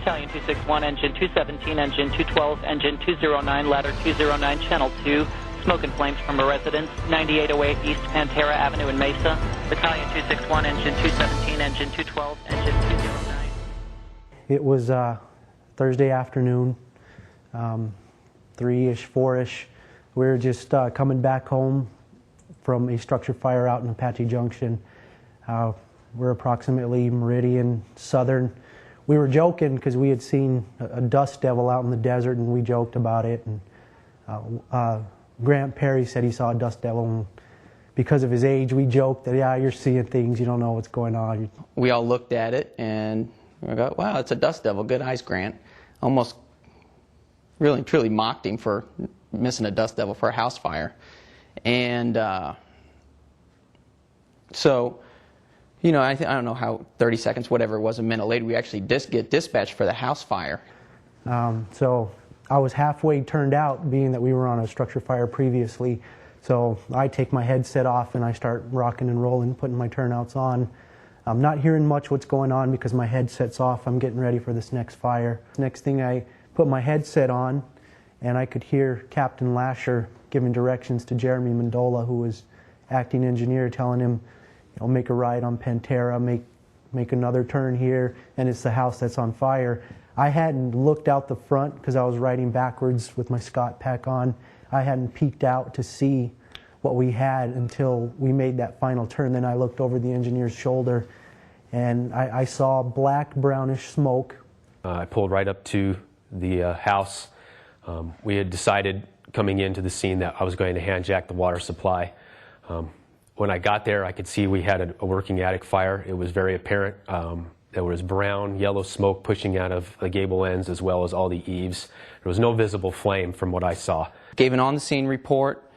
Battalion 261, engine 217, engine 212, engine 209, ladder 209, channel 2. Smoke and flames from a residence, 9808 East Pantera Avenue in Mesa. Battalion 261, engine 217, engine 212, engine 209. It was Thursday afternoon, 3-ish, 4-ish. We were just coming back home from a structure fire out in Apache Junction. We're approximately Meridian Southern. We were joking because we had seen a dust devil out in the desert, and we joked about it. And Grant Perry said he saw a dust devil, and because of his age, we joked that, yeah, you're seeing things, you don't know what's going on. We all looked at it and we go, wow, it's a dust devil. Good eyes, Grant. Almost really, truly mocked him for missing a dust devil for a house fire. And so, you know, I don't know how, 30 seconds, whatever it was, a minute later, we actually get dispatched for the house fire. So I was halfway turned out, being that we were on a structure fire previously. So I take my headset off and I start rocking and rolling, putting my turnouts on. I'm not hearing much what's going on because my headset's off. I'm getting ready for this next fire. Next thing, I put my headset on and I could hear Captain Lasher giving directions to Jeremy Mandola, who was acting engineer, telling him, you know, make a right on Pantera, make another turn here, and it's the house that's on fire. I hadn't looked out the front because I was riding backwards with my Scott pack on. I hadn't peeked out to see what we had until we made that final turn. Then I looked over the engineer's shoulder and I saw black, brownish smoke. I pulled right up to the house. We had decided coming into the scene that I was going to hand jack the water supply. When I got there, I could see we had a working attic fire. It was very apparent. There was brown, yellow smoke pushing out of the gable ends as well as all the eaves. There was no visible flame from what I saw. Gave an on-the-scene report.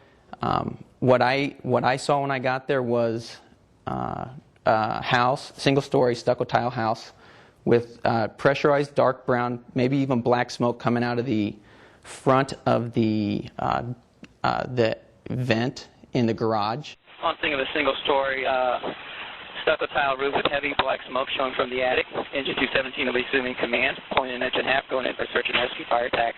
What I saw when I got there was a house, single-story stucco tile house with pressurized dark brown, maybe even black smoke coming out of the front of the vent in the garage. On thing of a single-story stucco tile roof with heavy black smoke showing from the attic. Engine 217 will be assuming command, pulling an inch and a half, going in for search and rescue, fire attack.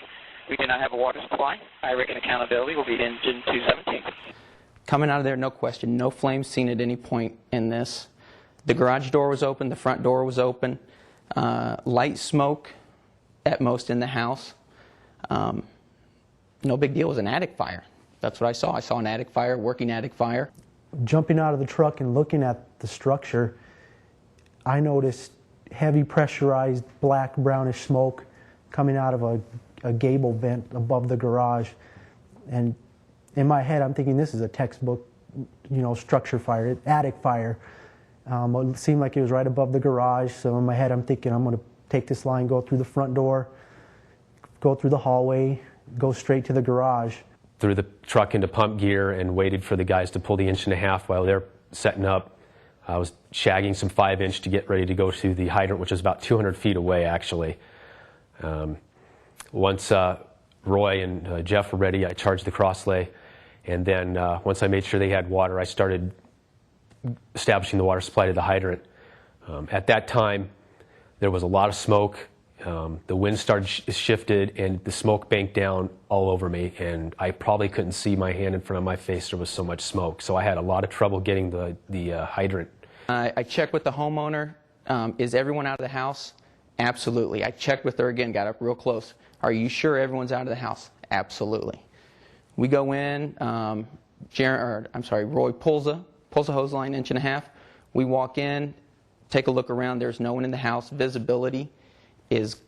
We do not have a water supply. I reckon accountability will be engine 217. Coming out of there, no question, no flames seen at any point in this. The garage door was open, the front door was open. Light smoke at most in the house. No big deal, it was an attic fire. That's what I saw. I saw an attic fire, working attic fire. Jumping out of the truck and looking at the structure, I noticed heavy pressurized black brownish smoke coming out of a gable vent above the garage. And in my head, I'm thinking this is a textbook, you know, structure fire, attic fire. It seemed like it was right above the garage. So in my head, I'm thinking I'm going to take this line, go through the front door, go through the hallway, go straight to the garage. Threw the truck into pump gear and waited for the guys to pull the inch and a half while they're setting up. I was shagging some 5-inch to get ready to go to the hydrant, which is about 200 feet away, actually. Once Roy and Jeff were ready, I charged the crosslay, and then once I made sure they had water, I started establishing the water supply to the hydrant. At that time, there was a lot of smoke. The wind shifted and the smoke banked down all over me, and I probably couldn't see my hand in front of my face. There was so much smoke, so I had a lot of trouble getting the hydrant. I checked with the homeowner. Is everyone out of the house? Absolutely. I checked with her again, got up real close. Are you sure everyone's out of the house? Absolutely. We go in, Roy pulls a hose line, inch and a half. We walk in, take a look around. There's no one in the house. Visibility is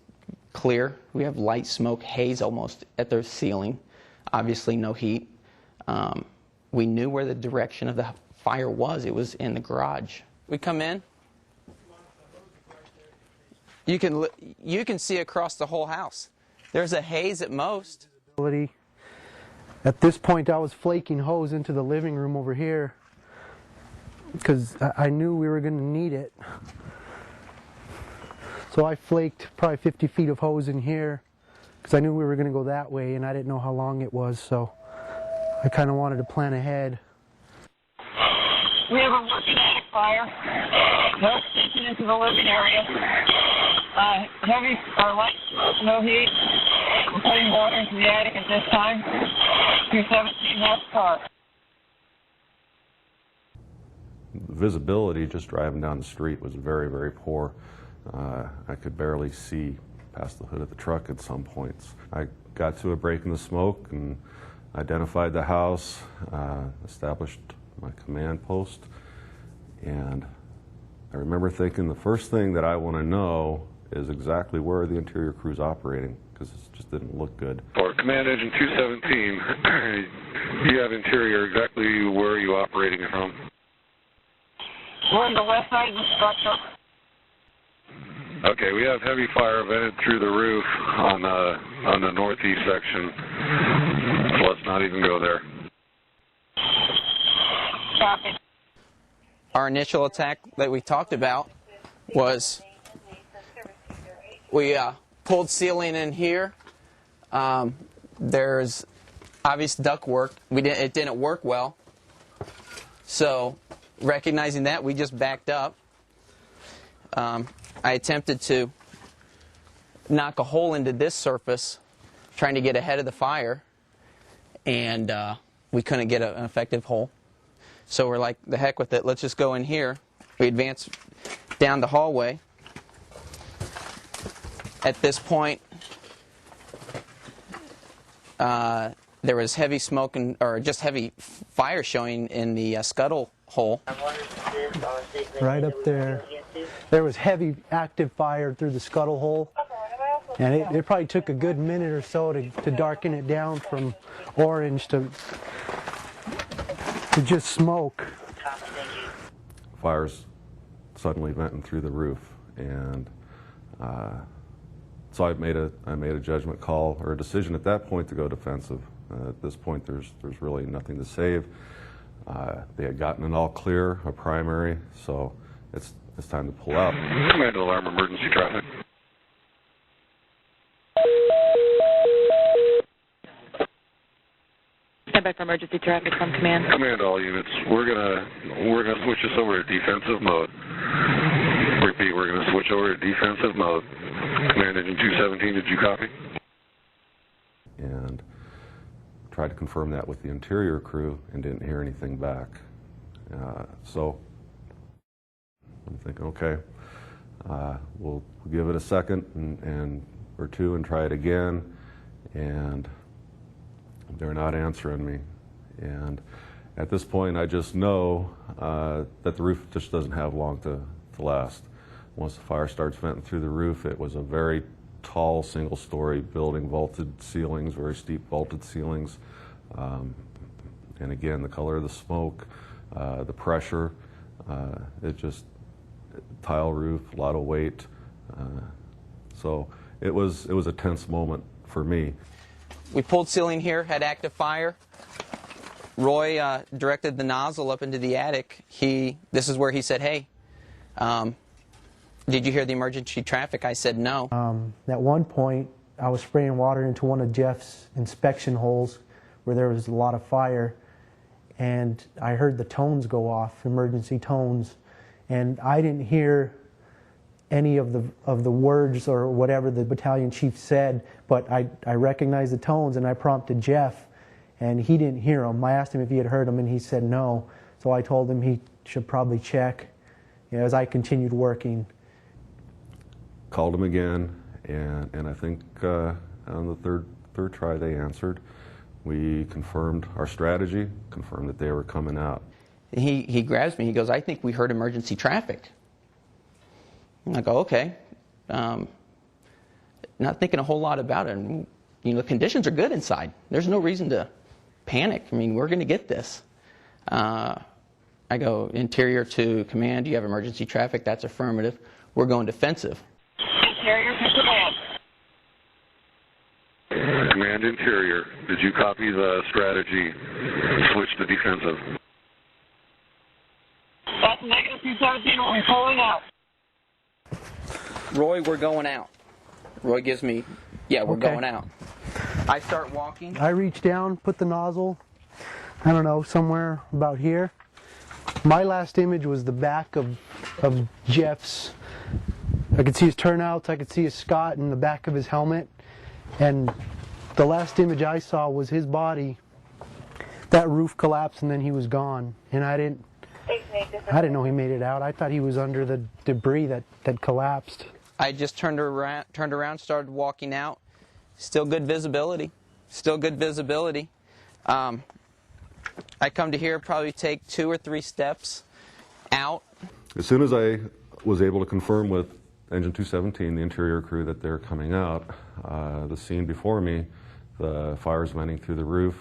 clear. We have light smoke, haze almost at the ceiling. Obviously no heat. We knew where the direction of the fire was. It was in the garage. We come in. You can see across the whole house. There's a haze at most. At this point, I was flaking hose into the living room over here because I knew we were going to need it. So I flaked probably 50 feet of hose in here because I knew we were going to go that way, and I didn't know how long it was, so I kind of wanted to plan ahead. We have a working attic fire. Nope, into the living area. Heavy or light snow heat. We're putting water into the attic at this time. 217 horsepower. The visibility just driving down the street was very, very poor. I could barely see past the hood of the truck at some points. I got to a break in the smoke and identified the house, established my command post, and I remember thinking the first thing that I want to know is exactly where the interior crew's operating, because it just didn't look good. For Command Engine 217, you have interior, exactly where are you operating from? We're on the west side of the structure. Okay, we have heavy fire vented through the roof on the northeast section, so let's not even go there. Copy. Our initial attack that we talked about was we pulled ceiling in here. There's obvious duct work. It didn't work well. So recognizing that, we just backed up. I attempted to knock a hole into this surface, trying to get ahead of the fire, and we couldn't get an effective hole. So we're like, the heck with it, let's just go in here. We advance down the hallway. At this point, there was heavy smoke or just heavy fire showing in the scuttle hole. Right up there. There was heavy active fire through the scuttle hole, and it probably took a good minute or so to darken it down from orange to just smoke. Fires suddenly venting through the roof, and so I made a judgment call, or a decision at that point, to go defensive. At this point, there's really nothing to save. They had gotten an all clear, a primary, so it's time to pull out. Command alarm, emergency traffic. Stand by for emergency traffic from command. Command all units. We're gonna switch this over to defensive mode. Repeat, we're gonna switch over to defensive mode. Command Engine 217, did you copy? And tried to confirm that with the interior crew and didn't hear anything back. So I'm thinking, okay, we'll give it a second or two and try it again, and they're not answering me. And at this point, I just know that the roof just doesn't have long to last. Once the fire starts venting through the roof, it was a very tall single-story building, vaulted ceilings, very steep vaulted ceilings. And again, the color of the smoke, the pressure, tile roof, a lot of weight. So it was a tense moment for me. We pulled ceiling here, had active fire. Roy directed the nozzle up into the attic. This is where he said, hey, did you hear the emergency traffic? I said no. At one point, I was spraying water into one of Jeff's inspection holes where there was a lot of fire, and I heard the tones go off, emergency tones, and I didn't hear any of the words or whatever the battalion chief said, but I recognized the tones, and I prompted Jeff, and he didn't hear them. I asked him if he had heard them, and he said no, so I told him he should probably check, as I continued working. Called him again, and I think on the third try they answered. We confirmed our strategy, confirmed that they were coming out. He grabs me, he goes, I think we heard emergency traffic. And I go, okay. Not thinking a whole lot about it. And, the conditions are good inside. There's no reason to panic. I mean, we're going to get this. I go, interior to command, do you have emergency traffic? That's affirmative. We're going defensive. Interior to command. Command interior, did you copy the strategy? Switch to defensive. That's negative 217, we're pulling out. Roy, we're going out. Roy gives me, yeah, we're Okay. going out. I start walking. I reached down, put the nozzle, I don't know, somewhere about here. My last image was the back of Jeff's I could see his turnouts, I could see his Scott in the back of his helmet, and the last image I saw was his body. That roof collapsed and then he was gone, and I didn't know he made it out. I thought he was under the debris that collapsed. I just turned around, started walking out. Still good visibility. Still good visibility. I come to here, probably take 2 or 3 steps out. As soon as I was able to confirm with Engine 217, the interior crew, that they're coming out, the scene before me, the fire's venting through the roof,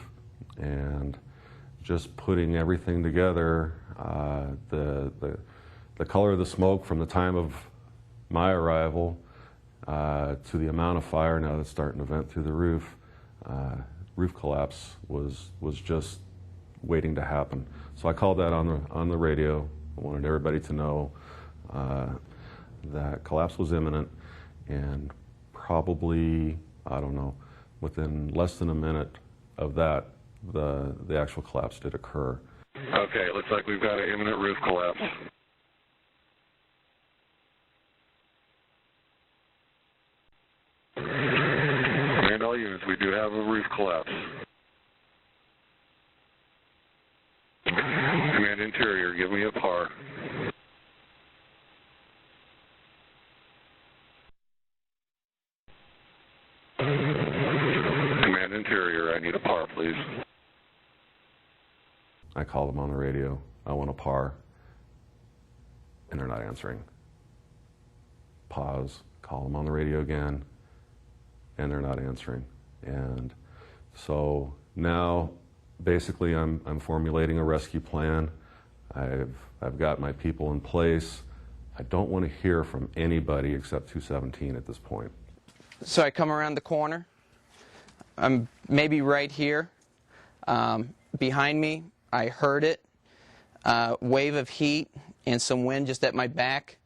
and just putting everything together, the color of the smoke from the time of my arrival to the amount of fire now that's starting to vent through the roof, roof collapse was just waiting to happen. So I called that on the radio. I wanted everybody to know that collapse was imminent, and probably, I don't know, within less than a minute of that, the actual collapse did occur. Okay, looks like we've got an imminent roof collapse. And all units, we do have a roof collapse. Command interior, give me a par. Command interior, I need a par, please. I call them on the radio, I want a par, and they're not answering. Pause, call them on the radio again, and they're not answering. And so now, basically, I'm formulating a rescue plan. I've got my people in place. I don't want to hear from anybody except 217 at this point. So I come around the corner. I'm maybe right here. Behind me, I heard it. Wave of heat and some wind just at my back.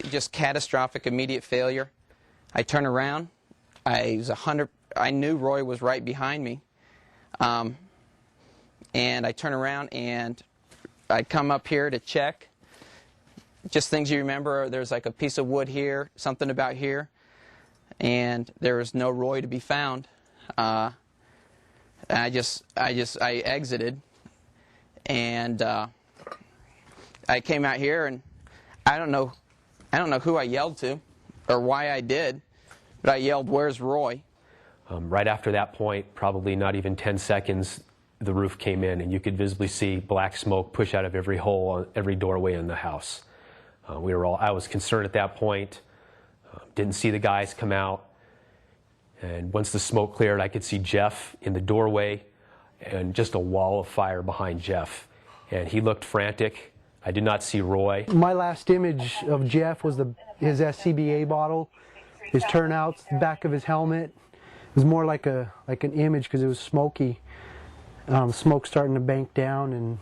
Just catastrophic, immediate failure. I turn around. I knew Roy was right behind me. And I turn around and I come up here to check. Just things you remember, there's like a piece of wood here, something about here, and there was no Roy to be found. I exited, and I came out here, and I don't know who I yelled to or why I did, but I yelled, "Where's Roy?" Right after that point, probably not even 10 seconds, the roof came in, and you could visibly see black smoke push out of every hole, every doorway in the house. I was concerned at that point, didn't see the guys come out, and once the smoke cleared, I could see Jeff in the doorway and just a wall of fire behind Jeff, and he looked frantic. I did not see Roy. My last image of Jeff was his SCBA bottle, his turnouts, the back of his helmet. It was more like an image because it was smoky. Smoke starting to bank down,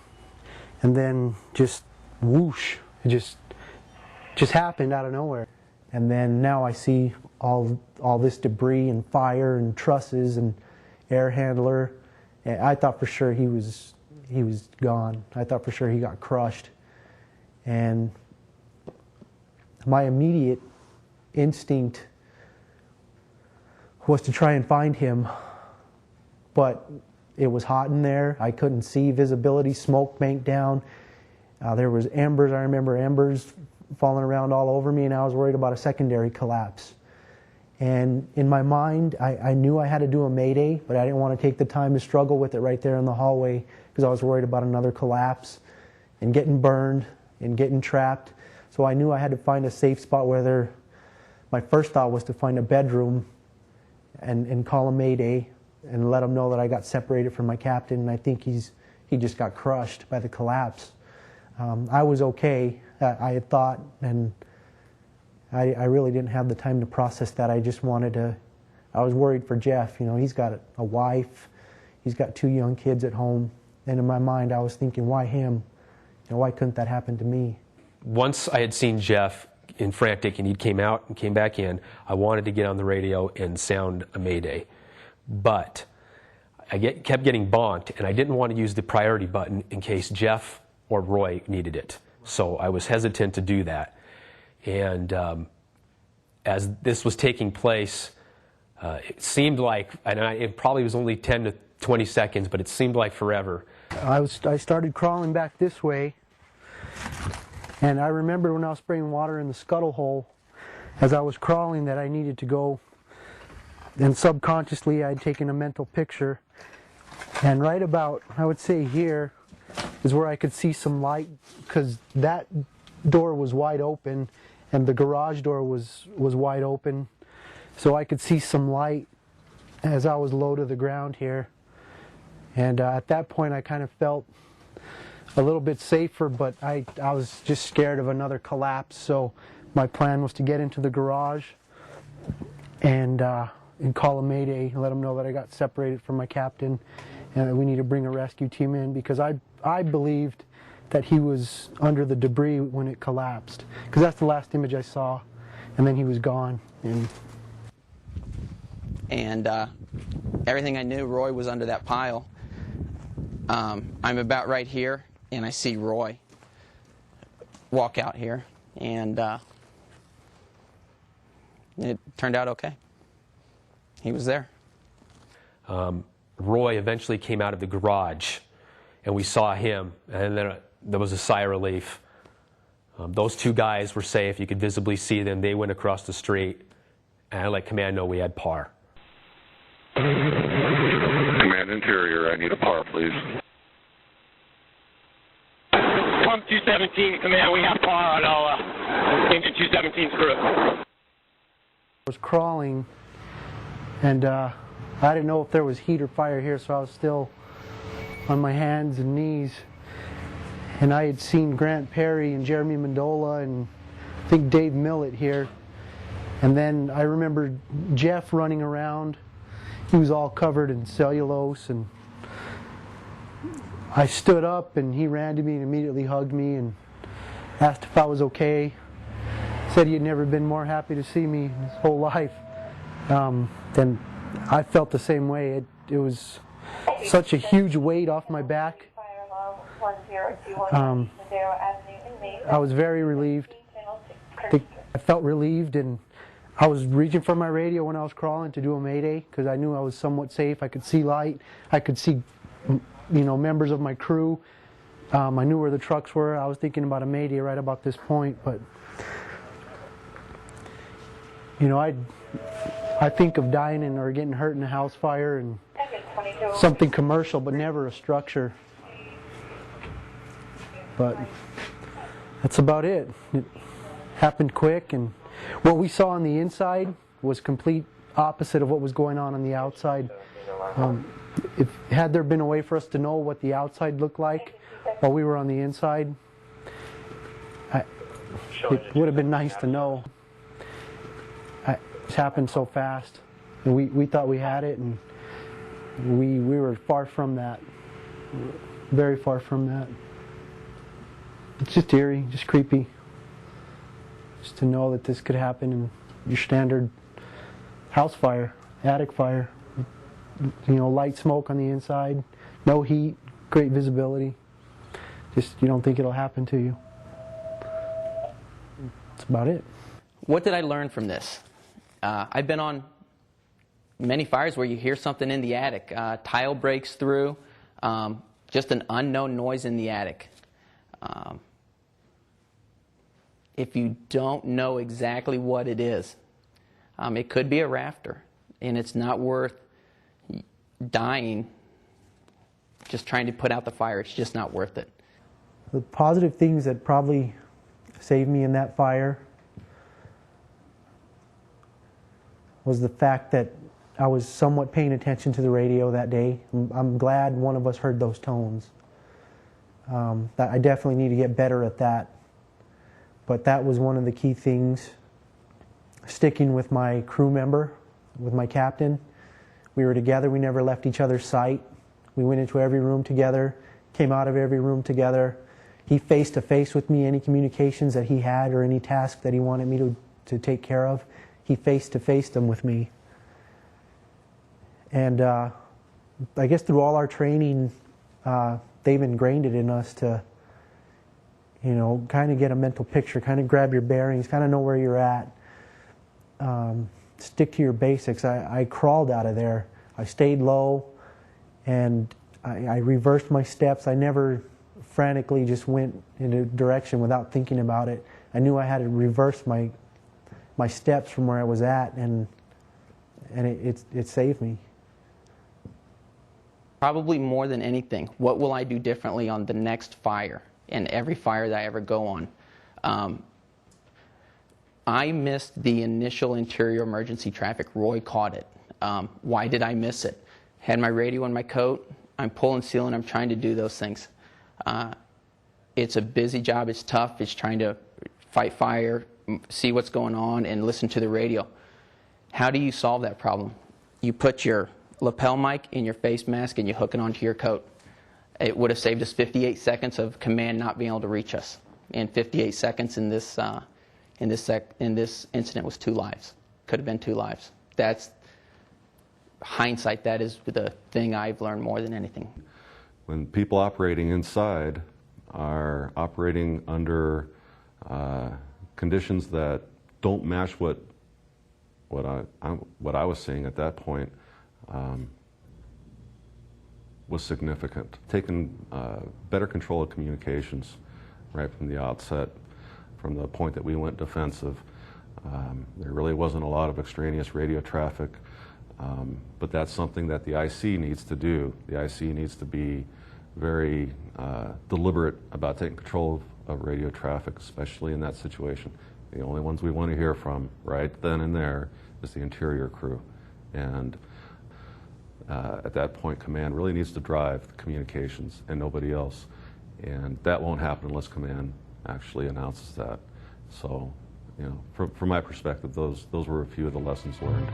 and then just whoosh, it just happened out of nowhere. And then now I see all this debris and fire and trusses and air handler. And I thought for sure he was gone. I thought for sure he got crushed. And my immediate instinct was to try and find him, but it was hot in there. I couldn't see visibility, smoke banked down. There was embers. I remember embers falling around all over me, and I was worried about a secondary collapse. And in my mind, I knew I had to do a mayday, but I didn't want to take the time to struggle with it right there in the hallway because I was worried about another collapse and getting burned and getting trapped. So I knew I had to find a safe spot my first thought was to find a bedroom and call a mayday and let him know that I got separated from my captain, and I think he just got crushed by the collapse. I was okay, I had thought, and I really didn't have the time to process that. I was worried for Jeff. You know, he's got a wife, he's got 2 young kids at home, and in my mind I was thinking, why him? You know, why couldn't that happen to me? Once I had seen Jeff in frantic and he came out and came back in, I wanted to get on the radio and sound a mayday. But I kept getting bonked, and I didn't want to use the priority button in case Jeff or Roy needed it. So I was hesitant to do that. And as this was taking place, it seemed like, and it probably was only 10 to 20 seconds, but it seemed like forever. I started crawling back this way, and I remember when I was spraying water in the scuttle hole, as I was crawling, that I needed to go, and subconsciously I'd taken a mental picture, and right about, I would say here, is where I could see some light, because that door was wide open, and the garage door was wide open, so I could see some light as I was low to the ground here. And at that point I kind of felt a little bit safer, but I was just scared of another collapse, so my plan was to get into the garage and call a mayday and let them know that I got separated from my captain and that we need to bring a rescue team in, because I believed that he was under the debris when it collapsed, because that's the last image I saw, and then he was gone. And everything I knew, Roy was under that pile. I'm about right here, and I see Roy walk out here, and it turned out okay. He was there. Roy eventually came out of the garage, and we saw him, and then there was a sigh of relief. Those two guys were safe. You could visibly see them. They went across the street, and I let command know we had PAR. Command Interior, I need a PAR, please. 217, command, we have PAR on all engine 217's crew. I was crawling, and I didn't know if there was heat or fire here, so I was still on my hands and knees. And I had seen Grant Perry and Jeremy Mandola and I think Dave Millett here. And then I remember Jeff running around. He was all covered in cellulose, and I stood up and he ran to me and immediately hugged me and asked if I was okay. Said he had never been more happy to see me in his whole life. Then I felt the same way. It was such a huge weight off my back. I was very relieved. I felt relieved, and I was reaching for my radio when I was crawling to do a mayday, because I knew I was somewhat safe. I could see light. I could see, members of my crew. I knew where the trucks were. I was thinking about a mayday right about this point, but I think of dying or getting hurt in a house fire and something commercial, but never a structure. But that's about it. It happened quick, and what we saw on the inside was complete opposite of what was going on the outside. Had there been a way for us to know what the outside looked like while we were on the inside, it would have been nice to know. It happened so fast, and we thought we had it, and we were far from that. Very far from that. It's just eerie, just creepy. Just to know that this could happen in your standard house fire, attic fire. Light smoke on the inside, no heat, great visibility. Just, you don't think it'll happen to you. That's about it. What did I learn from this? I've been on many fires where you hear something in the attic. Tile breaks through, just an unknown noise in the attic. If you don't know exactly what it is, it could be a rafter, and it's not worth dying just trying to put out the fire. It's just not worth it. The positive things that probably saved me in that fire was the fact that I was somewhat paying attention to the radio that day. I'm glad one of us heard those tones. I definitely need to get better at that. But that was one of the key things. Sticking with my crew member, with my captain. We were together. We never left each other's sight. We went into every room together, came out of every room together. He face-to-face with me any communications that he had or any task that he wanted me to take care of. He face-to-faced them with me. And I guess through all our training, they've ingrained it in us to, you know, kind of get a mental picture, kind of grab your bearings, kind of know where you're at. Stick to your basics. I crawled out of there. I stayed low, and I reversed my steps. I never frantically just went in a direction without thinking about it. I knew I had to reverse my steps from where I was at, and it saved me. Probably more than anything, what will I do differently on the next fire and every fire that I ever go on? I missed the initial interior emergency traffic. Roy caught it. Why did I miss it? Had my radio in my coat. I'm pulling, sealing. I'm trying to do those things. It's a busy job. It's tough. It's trying to fight fire, see what's going on, and listen to the radio. How do you solve that problem? You put your lapel mic in your face mask and you hook it onto your coat. It would have saved us 58 seconds of command not being able to reach us. And 58 seconds in this incident was 2 lives. Could have been 2 lives. That's hindsight. That is the thing I've learned more than anything. When people operating inside are operating under conditions that don't match what I was seeing at that point, was significant. Taking better control of communications right from the outset, from the point that we went defensive. There really wasn't a lot of extraneous radio traffic, but that's something that the IC needs to do. The IC needs to be very deliberate about taking control of radio traffic, especially in that situation. The only ones we want to hear from right then and there is the interior crew. And at that point, command really needs to drive the communications and nobody else. And that won't happen unless command actually announces that. So, you know, from my perspective, those were a few of the lessons learned.